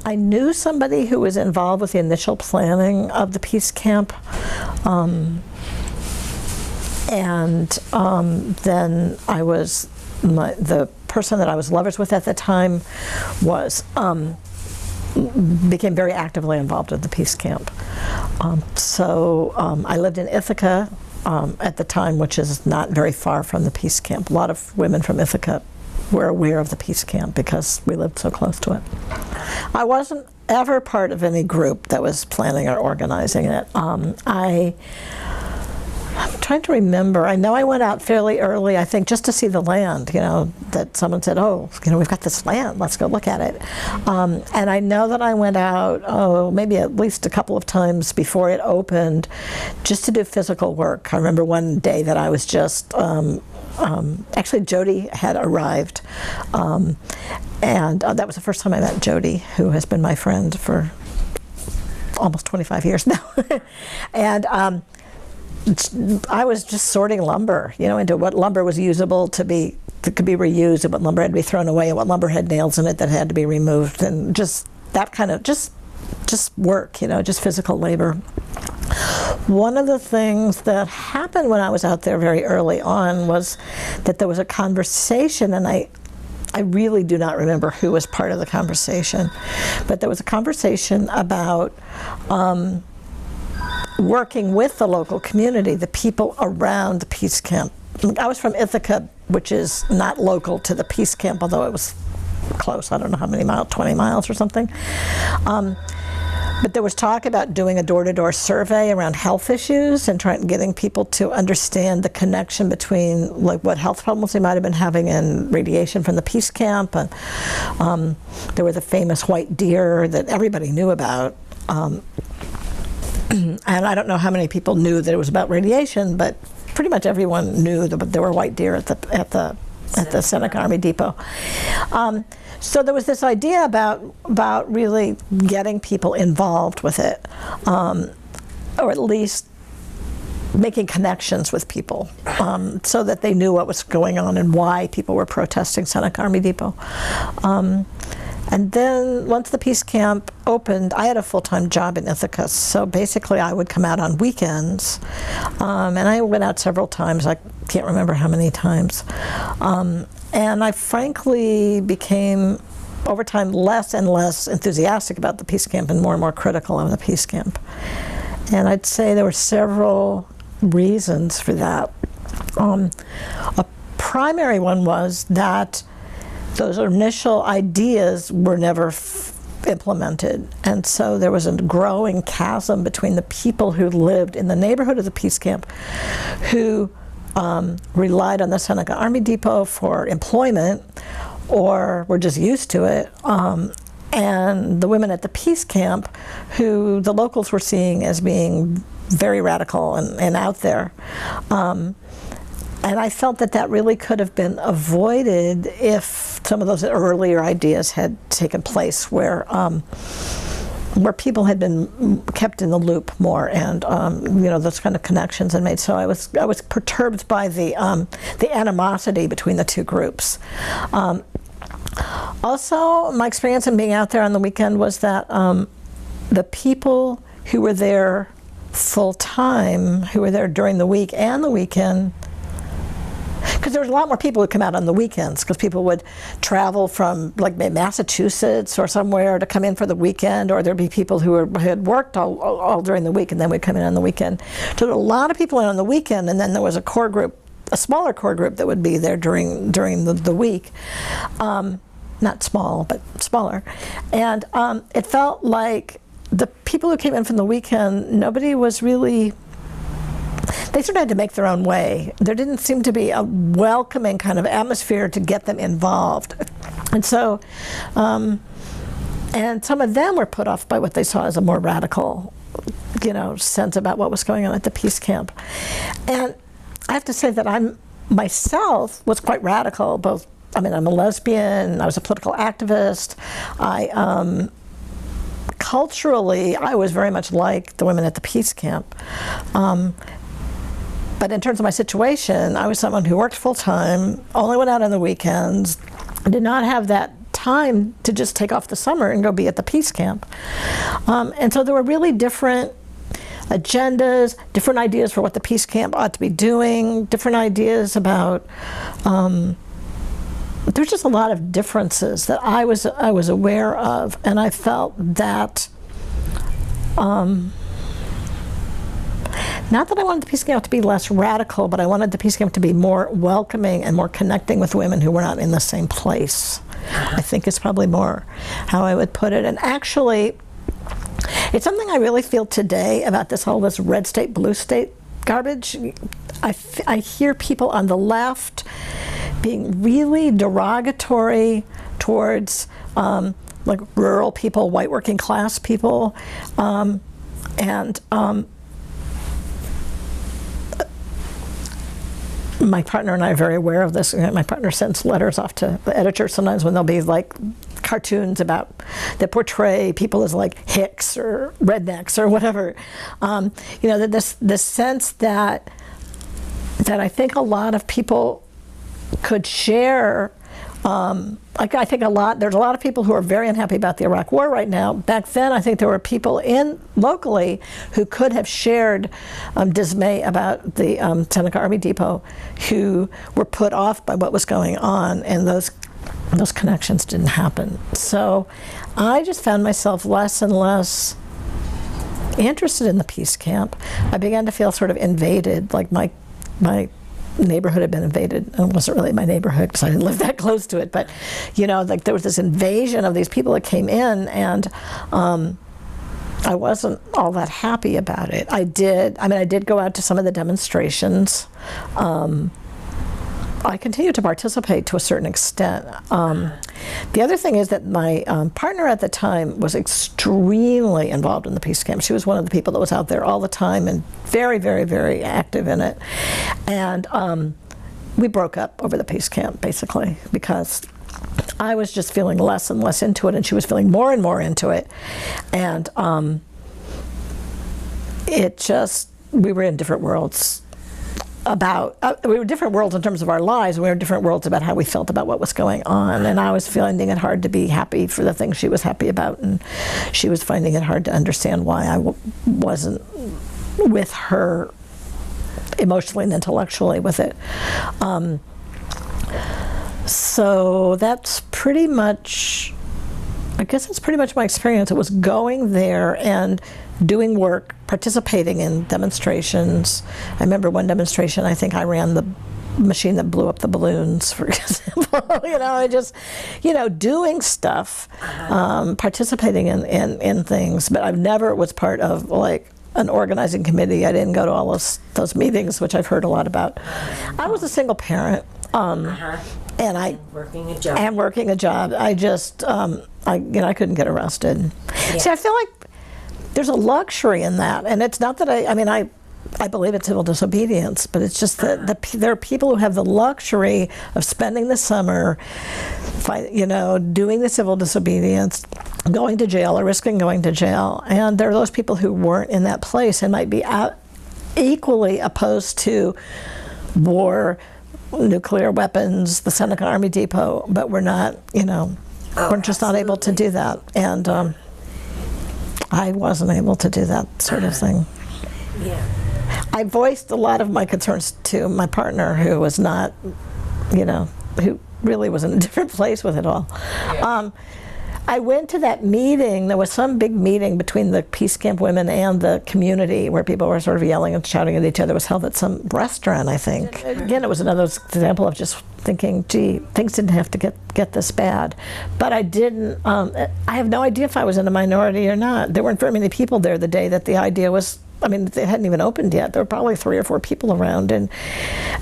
I knew somebody who was involved with the initial planning of the peace camp, and then the person that I was lovers with at the time became very actively involved in the peace camp. I lived in Ithaca at the time, which is not very far from the peace camp. A lot of women from Ithaca were aware of the peace camp because we lived so close to it. I wasn't ever part of any group that was planning or organizing it. I'm trying to remember. I know I went out fairly early, I think, just to see the land, that someone said, oh, we've got this land, let's go look at it. And I know that I went out, maybe at least a couple of times before it opened, just to do physical work. I remember one day that I was just, actually Jody had arrived, and that was the first time I met Jody, who has been my friend for almost 25 years now. And I was just sorting lumber, into what lumber was usable that could be reused, and what lumber had to be thrown away, and what lumber had nails in it that had to be removed, and just that kind of just work, just physical labor. One of the things that happened when I was out there very early on was that there was a conversation, and I really do not remember who was part of the conversation, but there was a conversation about working with the local community, the people around the peace camp. I was from Ithaca, which is not local to the peace camp, although it was close. I don't know how many miles, 20 miles or something. But there was talk about doing a door-to-door survey around health issues and getting people to understand the connection between what health problems they might have been having and radiation from the peace camp. And there were the famous white deer that everybody knew about. And I don't know how many people knew that it was about radiation, but pretty much everyone knew that there were white deer at the Seneca Army Depot. So there was this idea about really getting people involved with it, or at least making connections with people, so that they knew what was going on and why people were protesting Seneca Army Depot. And then once the peace camp opened, I had a full-time job in Ithaca, so basically I would come out on weekends, and I went out several times. I can't remember how many times. And I frankly became, over time, less and less enthusiastic about the peace camp and more critical of the peace camp. And I'd say there were several reasons for that. A primary one was that those initial ideas were never implemented, and so there was a growing chasm between the people who lived in the neighborhood of the peace camp, who relied on the Seneca Army Depot for employment or were just used to it, and the women at the peace camp, who the locals were seeing as being very radical and out there. And I felt that really could have been avoided if some of those earlier ideas had taken place, where people had been kept in the loop more, and those kind of connections and made. So I was perturbed by the animosity between the two groups. Also, my experience in being out there on the weekend was that the people who were there full time, who were there during the week and the weekend, because there was a lot more people who come out on the weekends, because people would travel from Massachusetts or somewhere to come in for the weekend, or there'd be people who had worked all during the week and then would come in on the weekend. So there were a lot of people in on the weekend, and then there was a core group, a smaller core group that would be there during the week. Not small, but smaller. And it felt like the people who came in from the weekend, nobody was really, they sort of had to make their own way. There didn't seem to be a welcoming kind of atmosphere to get them involved. And so, and some of them were put off by what they saw as a more radical, sense about what was going on at the peace camp. And I have to say that I myself was quite radical, I'm a lesbian, I was a political activist. Culturally, I was very much like the women at the peace camp. But in terms of my situation, I was someone who worked full-time, only went out on the weekends, did not have that time to just take off the summer and go be at the peace camp. And so there were really different agendas, different ideas for what the peace camp ought to be doing, different ideas about, there's just a lot of differences that I was aware of, and I felt that, not that I wanted the peace camp to be less radical, but I wanted the peace camp to be more welcoming and more connecting with women who were not in the same place. I think is probably more how I would put it. And actually, it's something I really feel today about this red state, blue state garbage. I hear people on the left being really derogatory towards like rural people, white working class people, my partner and I are very aware of this. My partner sends letters off to the editor sometimes when there'll be like cartoons that portray people as like hicks or rednecks or whatever. You know, this sense that I think a lot of people could share. Like I think there's a lot of people who are very unhappy about the Iraq War right now. Back then, I think there were people locally who could have shared dismay about the Seneca Army Depot, who were put off by what was going on, and those connections didn't happen. So I just found myself less and less interested in the peace camp. I began to feel sort of invaded, like my neighborhood had been invaded. It wasn't really my neighborhood because I didn't live that close to it, but you know, like there was this invasion of these people that came in, and I wasn't all that happy about it. I did go out to some of the demonstrations. I continued to participate to a certain extent. The other thing is that my partner at the time was extremely involved in the peace camp. She was one of the people that was out there all the time and very, very, very active in it. And we broke up over the peace camp, basically, because I was just feeling less and less into it, and she was feeling more and more into it. And we were in different worlds. We were different worlds in terms of our lives, and we were different worlds about how we felt about what was going on. And I was finding it hard to be happy for the things she was happy about, and she was finding it hard to understand why I wasn't with her emotionally and intellectually with it. So that's pretty much, I guess that's pretty much my experience. It was going there and doing work, participating in demonstrations. I remember one demonstration, I think I ran the machine that blew up the balloons, for example. You know, I just, you know, doing stuff, participating in things, but I've never was part of like an organizing committee. I didn't go to all those meetings, which I've heard a lot about. I was a single parent, and working a job. I just, I couldn't get arrested. Yeah. See, I feel like there's a luxury in that, and it's not that I believe in civil disobedience, but it's just that there are people who have the luxury of spending the summer, doing the civil disobedience, going to jail or risking going to jail, and there are those people who weren't in that place and might be equally opposed to war, nuclear weapons, the Seneca Army Depot, but we're not, we're just not able to do that, and I wasn't able to do that sort of thing. Yeah. I voiced a lot of my concerns to my partner, who was not, who really was in a different place with it all. Yeah. I went to that meeting. There was some big meeting between the peace camp women and the community where people were sort of yelling and shouting at each other. It was held at some restaurant, I think. Again, it was another example of just thinking, gee, things didn't have to get this bad. But I didn't, I have no idea if I was in a minority or not. There weren't very many people there the day that the idea was, it hadn't even opened yet. There were probably 3 or 4 people around, and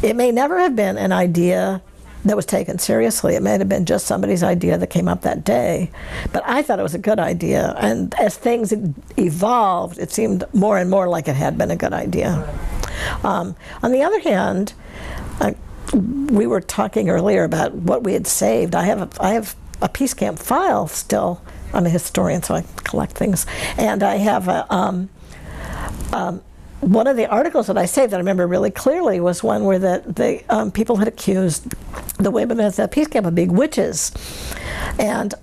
it may never have been an idea that was taken seriously. It may have been just somebody's idea that came up that day. But I thought it was a good idea. And as things evolved, it seemed more and more like it had been a good idea. On the other hand, we were talking earlier about what we had saved. I have a peace camp file still. I'm a historian, so I collect things. And I have one of the articles that I saved that I remember really clearly was one where the people had accused the women at the peace camp of being witches. And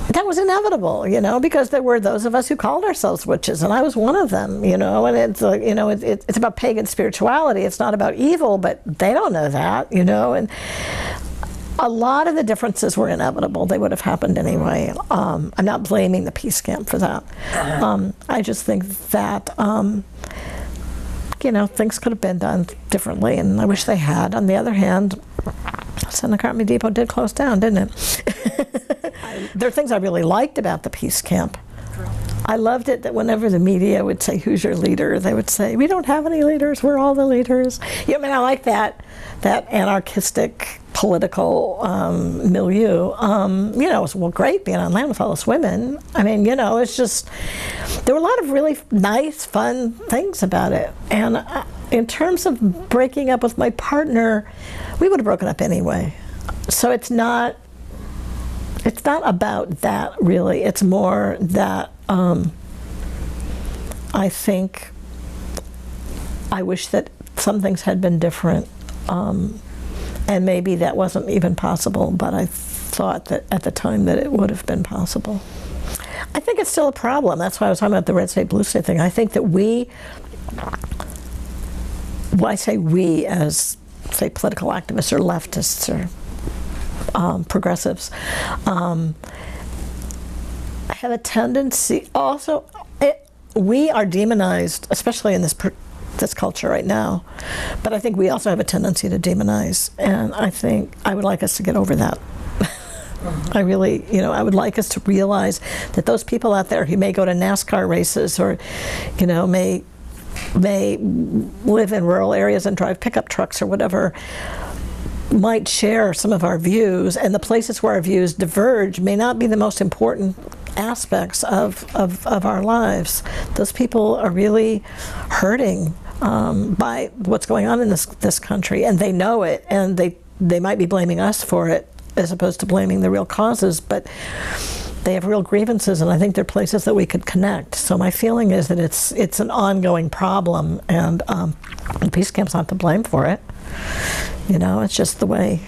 that was inevitable, you know, because there were those of us who called ourselves witches, and I was one of them, you know. And it's you know, it's about pagan spirituality. It's not about evil, but they don't know that, you know. And a lot of the differences were inevitable. They would have happened anyway. I'm not blaming the peace camp for that. I just think that you know, things could have been done differently, and I wish they had. On the other hand, Seneca Army Depot did close down, didn't it? There are things I really liked about the peace camp. I loved it that whenever the media would say, "Who's your leader?" they would say, "We don't have any leaders. We're all the leaders." You know, I mean, I like that anarchistic political milieu. You know, it was great being on land with all those women. I mean, you know, it's just, there were a lot of really nice, fun things about it. And in terms of breaking up with my partner, we would have broken up anyway. So it's not about that, really. It's more that I think I wish that some things had been different. And maybe that wasn't even possible, but I thought that at the time that it would have been possible. I think it's still a problem. That's why I was talking about the red state, blue state thing. I think that when I say we as, say, political activists or leftists or progressives, have a tendency, also, we are demonized, especially in this culture right now, but I think we also have a tendency to demonize, and I think I would like us to get over that. I really, you know, I would like us to realize that those people out there who may go to NASCAR races or, you know, may live in rural areas and drive pickup trucks or whatever, might share some of our views, and the places where our views diverge may not be the most important aspects of our lives. Those people are really hurting by what's going on in this country, and they know it, and they might be blaming us for it as opposed to blaming the real causes, but they have real grievances, and I think they're places that we could connect. So my feeling is that it's an ongoing problem, and the peace camp's not to blame for it. You know, it's just the way.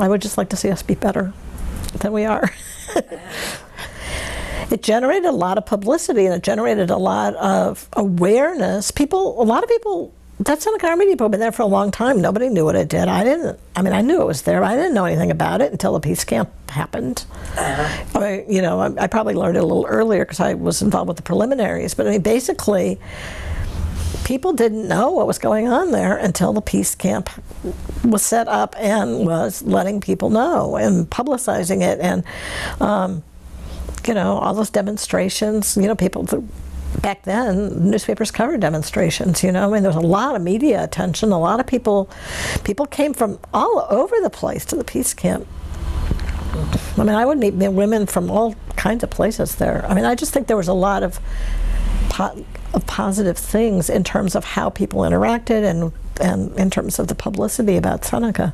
I would just like to see us be better than we are. It generated a lot of publicity, and it generated a lot of awareness. A lot of people, that Seneca Army Depot had been there for a long time. Nobody knew what it did. I mean, I knew it was there, but I didn't know anything about it until the peace camp happened. You know, I probably learned it a little earlier because I was involved with the preliminaries, but I mean, basically, people didn't know what was going on there until the peace camp was set up and was letting people know and publicizing it. And, you know, all those demonstrations, you know, back then, newspapers covered demonstrations, you know. I mean, there was a lot of media attention. A lot of people came from all over the place to the peace camp. I mean, I would meet women from all kinds of places there. I mean, I just think there was a lot of positive things in terms of how people interacted and in terms of the publicity about Seneca.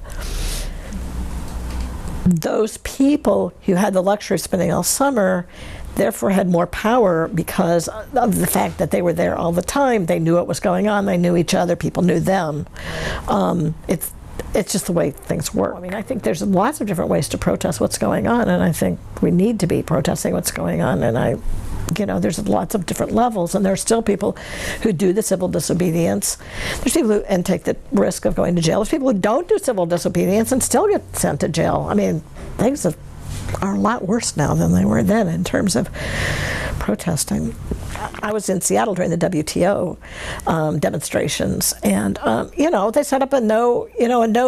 Those people who had the luxury of spending all summer therefore had more power because of the fact that they were there all the time. They knew what was going on. They knew each other. People knew them. It's just the way things work. I mean, I think there's lots of different ways to protest what's going on, and I think we need to be protesting what's going on. And you know, there's lots of different levels, and there are still people who do the civil disobedience. There's people who take the risk of going to jail. There's people who don't do civil disobedience and still get sent to jail. I mean, things are a lot worse now than they were then in terms of protesting. I was in Seattle during the WTO demonstrations, and you know, they set up a no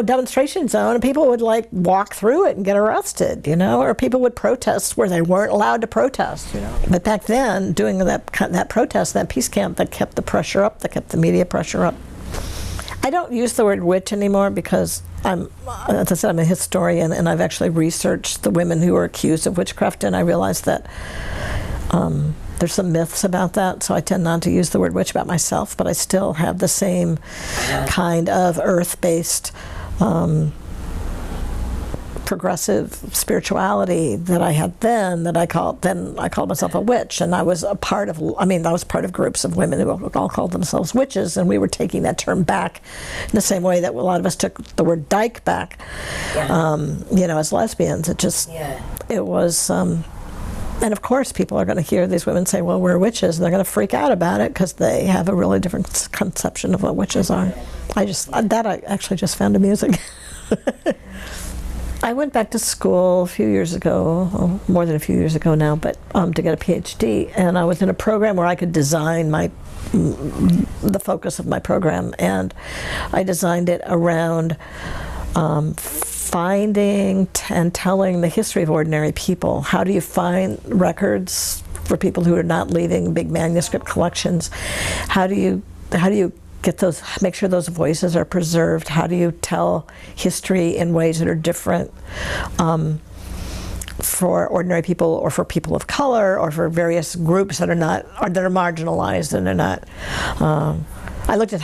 demonstration zone, and people would like walk through it and get arrested, you know, or people would protest where they weren't allowed to protest, you know. But back then, doing that protest, that peace camp, that kept the pressure up, that kept the media pressure up. I don't use the word witch anymore because as I said, I'm a historian, and I've actually researched the women who were accused of witchcraft, and I realized that there's some myths about that, so I tend not to use the word witch about myself, but I still have the same kind of earth-based progressive spirituality that I had then, I called myself a witch, and I was a part of, I was part of groups of women who all called themselves witches, and we were taking that term back in the same way that a lot of us took the word dyke back, as lesbians. It was, and of course people are going to hear these women say, well, we're witches, and they're going to freak out about it because they have a really different conception of what witches are. I actually just found amusing. I went back to school a few years ago, more than a few years ago now, but to get a PhD, and I was in a program where I could design the focus of my program, and I designed it around finding and telling the history of ordinary people. How do you find records for people who are not leaving big manuscript collections? How do you get those, make sure those voices are preserved? How do you tell history in ways that are different for ordinary people, or for people of color, or for various groups that are not, or that are marginalized and are not? I looked at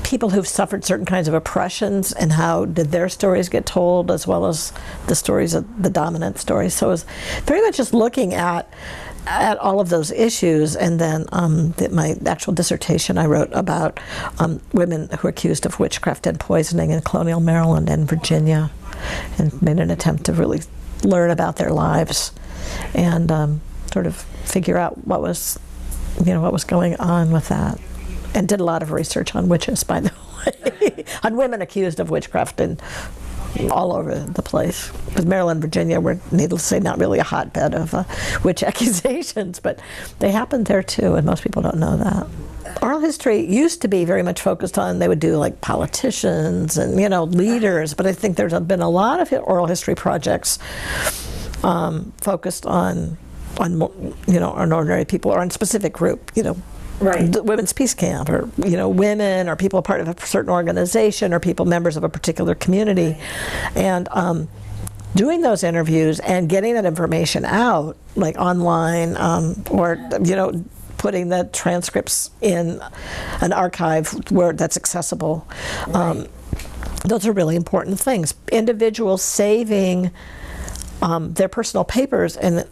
people who've suffered certain kinds of oppressions, and how did their stories get told, as well as the stories of the dominant stories. So it was very much just looking at all of those issues. And then my actual dissertation I wrote about women who were accused of witchcraft and poisoning in colonial Maryland and Virginia, and made an attempt to really learn about their lives and sort of figure out what was going on with that. And did a lot of research on witches, by the way, on women accused of witchcraft and all over the place. Because Maryland and Virginia were, needless to say, not really a hotbed of witch accusations, but they happened there too, and most people don't know that. Oral history used to be very much focused on, they would do like politicians and leaders, but I think there's been a lot of oral history projects focused on ordinary people, or on specific group, right. The Women's Peace Camp, or women, or people part of a certain organization, or people members of a particular community, and doing those interviews and getting that information out, like online, or putting the transcripts in an archive where that's accessible. Right. Those are really important things. Individuals saving their personal papers and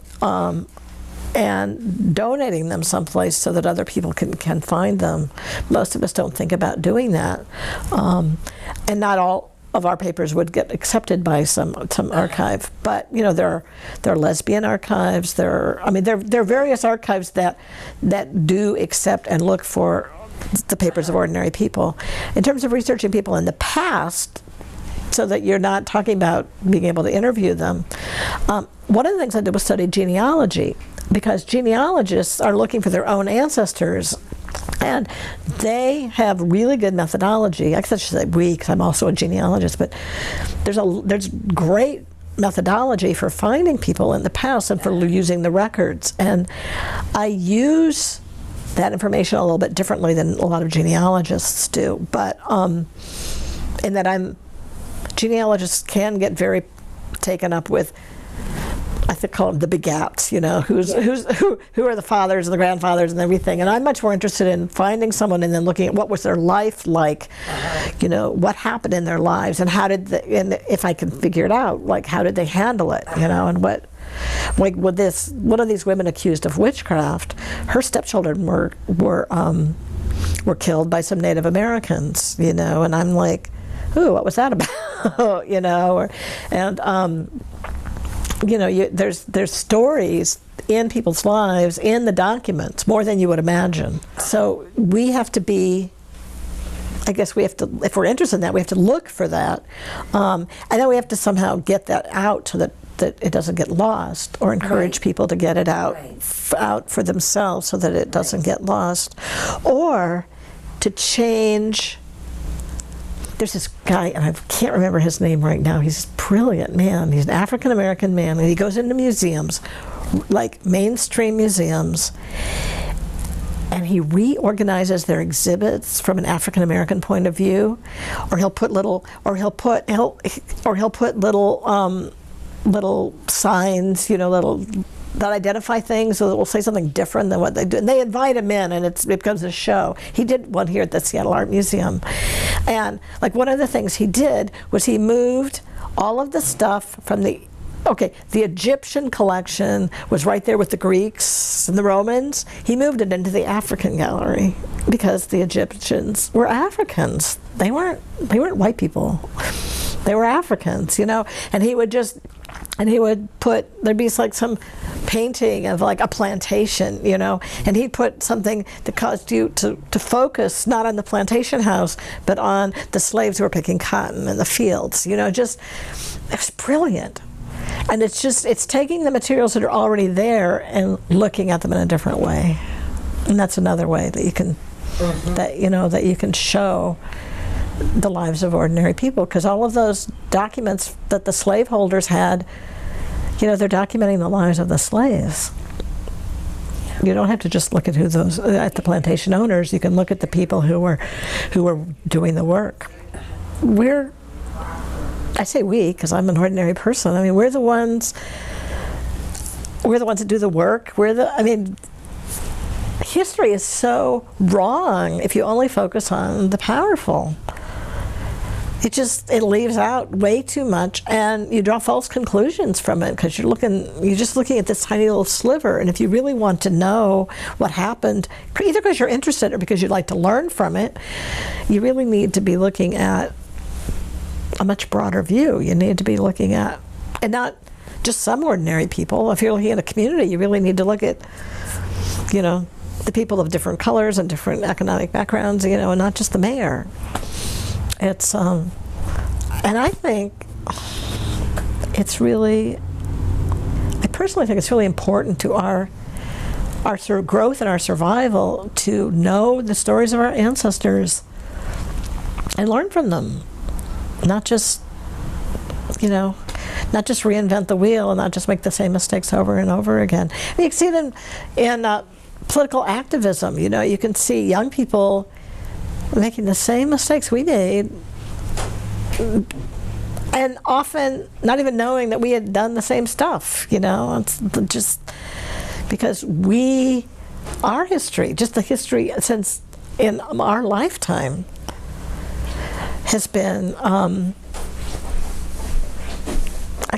donating them someplace so that other people can find them. Most of us don't think about doing that, and not all of our papers would get accepted by some archive. But there are lesbian archives. There are various archives that do accept and look for the papers of ordinary people. In terms of researching people in the past, so that you're not talking about being able to interview them, one of the things I did was study genealogy, because genealogists are looking for their own ancestors, and they have really good methodology. I should say we, because I'm also a genealogist, but there's great methodology for finding people in the past and for using the records. And I use that information a little bit differently than a lot of genealogists do, but in that genealogists can get very taken up with, I think, call them the begats, who are the fathers and the grandfathers and everything. And I'm much more interested in finding someone and then looking at what was their life like, what happened in their lives, and how did and if I can figure it out, like how did they handle it, and what, like with this, one of these women accused of witchcraft, her stepchildren were killed by some Native Americans, and I'm like, ooh, what was that about, there's stories in people's lives, in the documents, more than you would imagine. So we have to be, I guess if we're interested in that, we have to look for that. And then we have to somehow get that out so that it doesn't get lost, or encourage people to get it out, out for themselves so that it doesn't get lost. Or to change. There's this guy, and I can't remember his name right now. He's a brilliant man. He's an African-American man, and he goes into museums, like mainstream museums, and he reorganizes their exhibits from an African-American point of view. Or he'll put little signs, that identify things, so that will say something different than what they do. And they invite him in, and it becomes a show. He did one here at the Seattle Art Museum. And like one of the things he did was he moved all of the stuff from the Egyptian collection was right there with the Greeks and the Romans. He moved it into the African gallery because the Egyptians were Africans. They weren't white people. They were Africans, you know. And he would put, there'd be like some painting of like a plantation, you know, and he'd put something that caused you to focus not on the plantation house, but on the slaves who were picking cotton in the fields, you know. Just, it was brilliant. And it's taking the materials that are already there and looking at them in a different way. And that's another way that you can, that you can show the lives of ordinary people, because all of those documents that the slaveholders had, you know, they're documenting the lives of the slaves. You don't have to just look at at the plantation owners. You can look at the people who were doing the work. I say we because I'm an ordinary person. I mean, we're the ones that do the work. History is so wrong if you only focus on the powerful. It leaves out way too much, and you draw false conclusions from it because you're just looking at this tiny little sliver. And if you really want to know what happened, either because you're interested or because you'd like to learn from it, you really need to be looking at a much broader view. You need to be looking at, and not just some ordinary people. If you're looking at a community, you really need to look at, you know, the people of different colors and different economic backgrounds, you know, and not just the mayor. It's, and I think it's really, I personally think it's really important to our sort of growth and our survival to know the stories of our ancestors and learn from them. Not just, you know, not just reinvent the wheel and not just make the same mistakes over and over again. I mean, you can see it in political activism. You know, you can see young people making the same mistakes we made, and often not even knowing that we had done the same stuff. You know, it's just because our history, just the history since in our lifetime, has been, I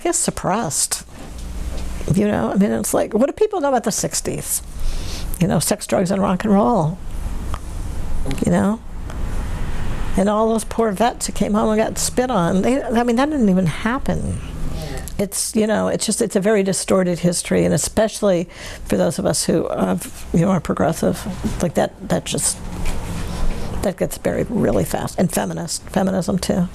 guess, suppressed. You know, I mean, it's like, what do people know about the 60s? You know, sex, drugs, and rock and roll. You know? And all those poor vets who came home and got spit on. I mean, that didn't even happen. It's, you know, it's a very distorted history, and especially for those of us who, you know, are progressive, like that gets buried really fast. And feminism too.